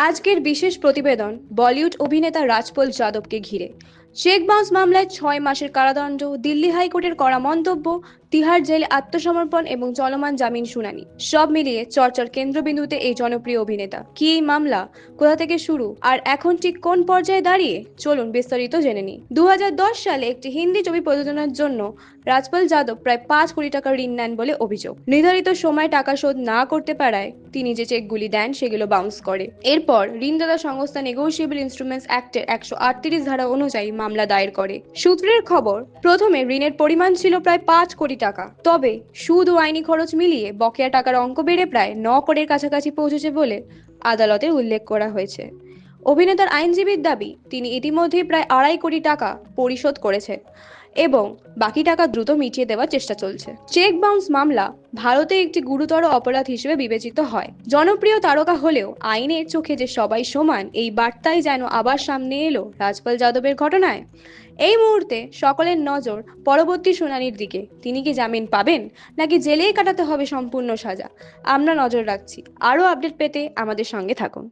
আজকের বিশেষ প্রতিবেদন বলিউড অভিনেতা রাজপল যাদবকে ঘিরে। চেক বাউন্স মামলায় 6 মাসের কারাদণ্ড, দিল্লি হাইকোর্টের কড়া মন্তব্য, তিহার জেলে আত্মসমর্পণ এবং চলমান জামিন শুনানি, সব মিলিয়ে চর্চার কেন্দ্রবিন্দুতে এই জনপ্রিয় অভিনেতা। কি এই মামলা, কোথা থেকে শুরু, আর এখন ঠিক কোন পর্যায়ে দাঁড়িয়ে, চলুন বিস্তারিত জেনে নিই। 2010 সালে একটি হিন্দি ছবি প্রযোজনার জন্য রাজপল যাদব প্রায় 5 কোটি টাকা ঋণ নেন বলে অভিযোগ। নির্ধারিত সময় টাকা শোধ না করতে পারায় তিনি যে চেকগুলি দেন সেগুলো বাউন্স করে। এরপর ঋণদাতা সংস্থা নেগোশিয়েবল ইনস্ট্রুমেন্টস অ্যাক্টের 138 ধারা অনুযায়ী মামলা দায়ের করে। সূত্রের খবর, প্রথমে ঋণের পরিমাণ ছিল প্রায় 5 কোটি টাকা, তবে সুদ ও আইনি খরচ মিলিয়ে বকেয়া টাকার অঙ্ক বেড়ে প্রায় 9 কোটির কাছাকাছি পৌঁছেছে বলে আদালতে উল্লেখ করা হয়েছে। অভিনেতার আইনজীবীর দাবি, তিনি ইতিমধ্যেই প্রায় 2.5 কোটি টাকা পরিশোধ করেছেন এবং বাকি টাকা দ্রুত মিটিয়ে দেওয়ার চেষ্টা চলছে। চেক বাউন্স মামলা ভারতে একটি গুরুতর অপরাধ হিসেবে বিবেচিত হয়। জনপ্রিয় তারকা হলেও আইনের চোখে যে সবাই সমান, এই বার্তাই যেন আবার সামনে এলো রাজপাল যাদবের ঘটনায়। এই মুহূর্তে সকলের নজর পরবর্তী শুনানির দিকে। তিনি কি জামিন পাবেন, নাকি জেলেই কাটাতে হবে সম্পূর্ণ সাজা? আমরা নজর রাখছি। আরও আপডেট পেতে আমাদের সঙ্গে থাকুন।